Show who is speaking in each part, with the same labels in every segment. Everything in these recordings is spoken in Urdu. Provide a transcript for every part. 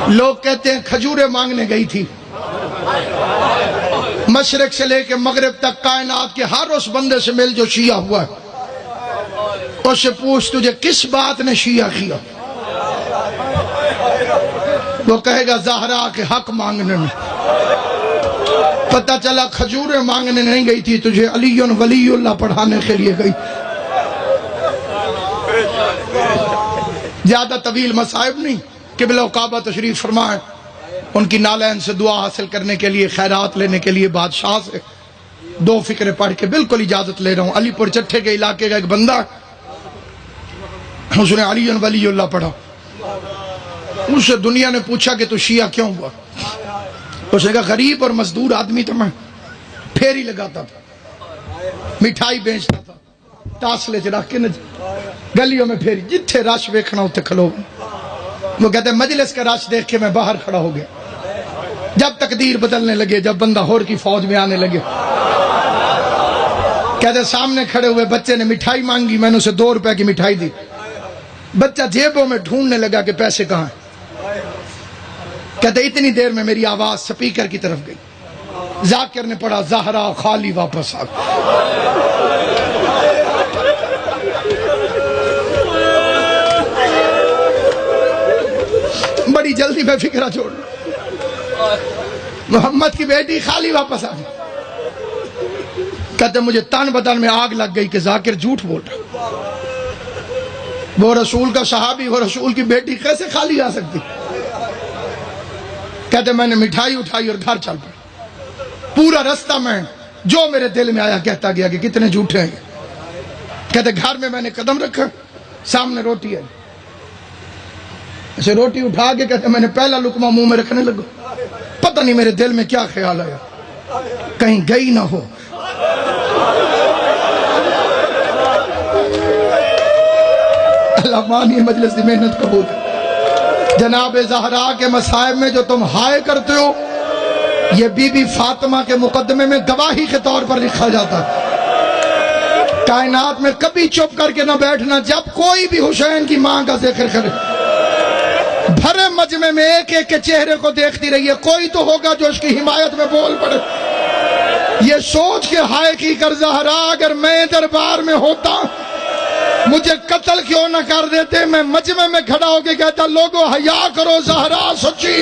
Speaker 1: لوگ کہتے ہیں کھجوریں مانگنے گئی تھی، مشرق سے لے کے مغرب تک کائنات کے ہر اس بندے سے مل جو شیعہ ہوا ہے، اس سے پوچھ تجھے کس بات نے شیعہ کیا؟ وہ کہے گا زہرا کے حق مانگنے میں۔ پتہ چلا کھجوریں مانگنے نہیں گئی تھی، تجھے علی ولی اللہ پڑھانے کے لیے گئی۔ زیادہ طویل مصائب نہیں، قبلہ و کعبہ تشریف فرمائے، ان کی نالین سے دعا حاصل کرنے کے لیے، خیرات لینے کے لیے بادشاہ سے 2 فقرے پڑھ کے بالکل اجازت لے رہا ہوں۔ علی پور چٹھے کے علاقے کا ایک بندہ، اس نے علی ولی اللہ پڑھا، اس سے دنیا نے پوچھا کہ تو شیعہ کیوں ہوا؟ اس نے کہا غریب اور مزدور آدمی تھا، میں پھیری لگاتا تھا، مٹھائی بیچتا تھا، تاسلے چ رکھ کے گلیوں میں پھیری، جتھے رش ویکھنا اتنے کھلو۔ وہ کہتے ہیں مجلس کا رش دیکھ کے میں باہر کھڑا ہو گیا، جب تقدیر بدلنے لگے، جب بندہ ہور کی فوج میں آنے لگے۔ کہتے ہیں سامنے کھڑے ہوئے بچے نے مٹھائی مانگی، میں نے اسے 2 روپے کی مٹھائی دی، بچہ جیبوں میں ڈھونڈنے لگا کہ پیسے کہاں ہیں۔ کہتے اتنی دیر میں میری آواز سپیکر کی طرف گئی، ذاکر نے پڑھا زہرا خالی واپس آ گئی۔ بڑی جلدی میں فکرہ چھوڑ، محمد کی بیٹی خالی واپس آ گئی۔ کہتے مجھے تن بدن میں آگ لگ گئی کہ ذاکر جھوٹ بول رہا، وہ رسول کا صحابی، وہ رسول کی بیٹی کیسے خالی آ سکتی؟ کہتے میں نے مٹھائی اٹھائی اور گھر چل پڑا، پورا رستہ میں جو میرے دل میں آیا کہتا گیا کہ کتنے جھوٹے ہیں۔ کہتے گھر میں نے قدم رکھا، سامنے روٹی ہے، اسے روٹی اٹھا کے کہتے میں نے پہلا لقمہ منہ میں رکھنے لگا، پتہ نہیں میرے دل میں کیا خیال آیا، کہیں گئی نہ ہو۔ اللہ مانی مجلس کی محنت قبول ہے۔ جناب زہرا کے مصائب میں جو تم ہائے کرتے ہو، یہ بی بی فاطمہ کے مقدمے میں گواہی کے طور پر لکھا جاتا ہے۔ کائنات میں کبھی چپ کر کے نہ بیٹھنا، جب کوئی بھی حسین کی ماں کا ذکر کرے، بھرے مجمع میں ایک ایک کے چہرے کو دیکھتی رہیے، کوئی تو ہوگا جو اس کی حمایت میں بول پڑے۔ یہ سوچ کے ہائے کی کر زہرا اگر میں دربار میں ہوتا مجھے قتل کیوں نہ کر دیتے، میں مجمع میں کھڑا ہو کے کہتا لوگو حیا کرو، زہرا سچی۔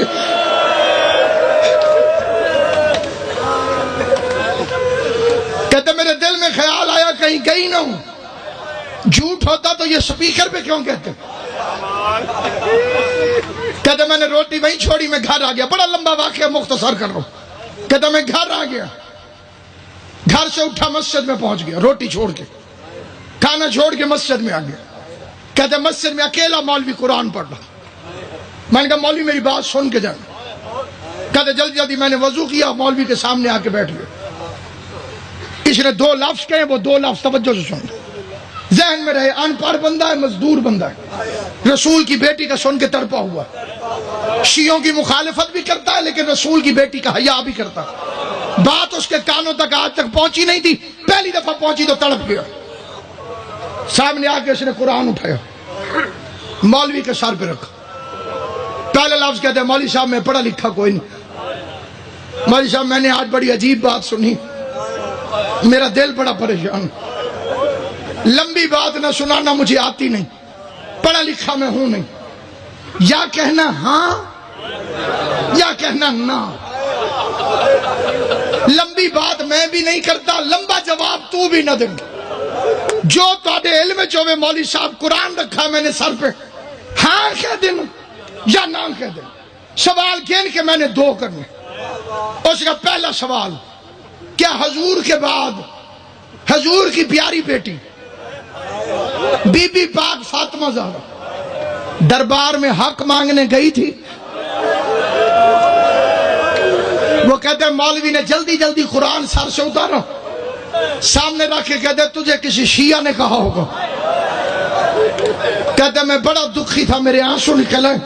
Speaker 1: کہتے میرے دل میں خیال آیا کہیں گئی نہ ہوں، جھوٹ ہوتا تو یہ سپیکر پہ کیوں کہتے؟ کہتے میں نے روٹی وہیں چھوڑی، میں گھر آ گیا، بڑا لمبا واقعہ مختصر کر رہا ہوں۔ کہتا میں گھر آ گیا، گھر سے اٹھا مسجد میں پہنچ گیا، روٹی چھوڑ کے، کھانا چھوڑ کے مسجد میں آ گیا۔ کہتے مسجد میں اکیلا مولوی قرآن پڑھ رہا، میں نے کہا مولوی میری بات سن کے جانا۔ کہتے جلدی جلدی میں نے وضو کیا، مولوی کے سامنے آ کے بیٹھ گیا، اس نے 2 لفظ کہے، وہ 2 لفظ توجہ سے سن، ذہن میں رہے، ان پڑھ بندہ ہے، مزدور بندہ ہے، رسول کی بیٹی کا سن کے تڑپا ہوا، شیعوں کی مخالفت بھی کرتا ہے لیکن رسول کی بیٹی کا حیا بھی کرتا ہے۔ بات اس کے کانوں تک آج تک پہنچی نہیں تھی، پہلی دفعہ پہنچی تو تڑپ گیا۔ سامنے آ کے اس نے قرآن اٹھایا، مولوی کے سر پہ رکھا، پہلے لفظ کہتے ہیں مولوی صاحب میں پڑھا لکھا کوئی نہیں، مولوی صاحب میں نے آج بڑی عجیب بات سنی، میرا دل بڑا پریشان، لمبی بات نہ سنانا مجھے آتی نہیں، پڑھا لکھا میں ہوں نہیں، یا کہنا ہاں یا کہنا نہ، لمبی بات میں بھی نہیں کرتا، لمبا جواب تو بھی نہ دیں گے، جو تھوڑے علم چوے مولوی صاحب قرآن رکھا میں نے سر پہ، ہاں کہہ دینا یا نہ کہہ دینا، سوال گن کے میں نے 2 کرنے۔ اس کا پہلا سوال، کیا حضور کے بعد حضور کی پیاری بیٹی بی بی پاک فاطمہ زہرا دربار میں حق مانگنے گئی تھی؟ وہ کہتے ہیں مولوی نے جلدی جلدی قرآن سر سے اتارا، سامنے رکھ کے کہتے تجھے کسی شیعہ نے کہا ہوگا۔ کہتے میں بڑا دکھی تھا، میرے آنسو نکل آئے،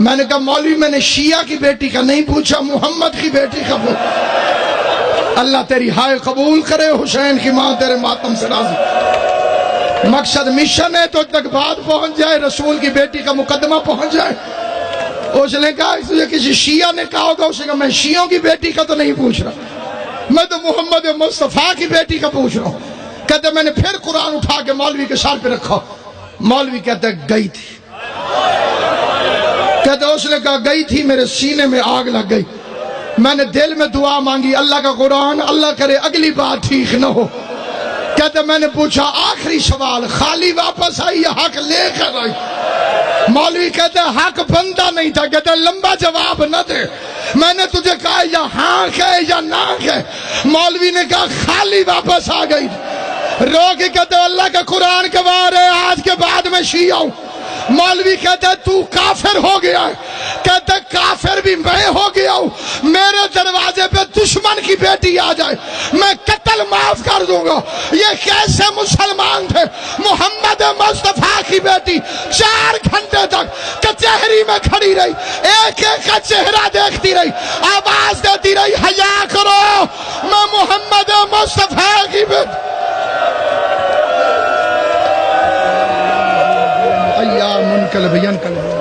Speaker 1: میں نے کہا مولوی میں نے شیعہ کی بیٹی کا نہیں پوچھا، محمد کی بیٹی کا پوچھا۔ اللہ تیری ہائے قبول کرے، حسین کی ماں تیرے ماتم سے راضی۔ مقصد مشن ہے تو تک بات پہنچ جائے، رسول کی بیٹی کا مقدمہ پہنچ جائے۔ اس نے کہا تجھے کسی شیعہ نے کہا ہوگا. اس نے کہا میں شیعوں کی بیٹی کا تو نہیں پوچھ رہا, میں تو محمد مصطفیٰ کی بیٹی کا پوچھ رہا ہوں. کہتے میں نے پھر قرآن اٹھا کے مولوی کے سر پہ رکھا. مولوی کہتے گئی تھی. کہتے اس نے کہا گئی تھی, میرے سینے میں آگ لگ گئی. میں نے دل میں دعا مانگی, اللہ کا قرآن, اللہ کرے اگلی بات ٹھیک نہ ہو. کہتے میں نے پوچھا آخری سوال, خالی واپس آئی یا حق لے کر آئی؟ مولوی کہتے حق بندہ نہیں تھا. کہتے لمبا جواب نہ دے, میں نے تجھے کہا یا ہاں کہ یا نہ کہ. مولوی نے کہا خالی واپس آ گئی. رو کے کہتے اللہ کا قرآن گواہ ہے, آج کے بعد میں شیعہ ہوں. مولوی کہتے تو کافر ہو گیا ہے. کہتے کافر بھی میں ہو گیا ہوں. میرے دروازے پہ دشمن کی بیٹی آ جائے میں قتل معاف کر دوں گا. یہ کیسے مسلمان تھے؟ محمد مصطفیٰ کی بیٹی 4 گھنٹے تک کچہری میں کھڑی رہی, ایک ایک کا چہرہ دیکھتی رہی, آواز دیتی رہی حیا کرو, میں محمد مصطفیٰ کی بیٹی. یا منقلب ینقلب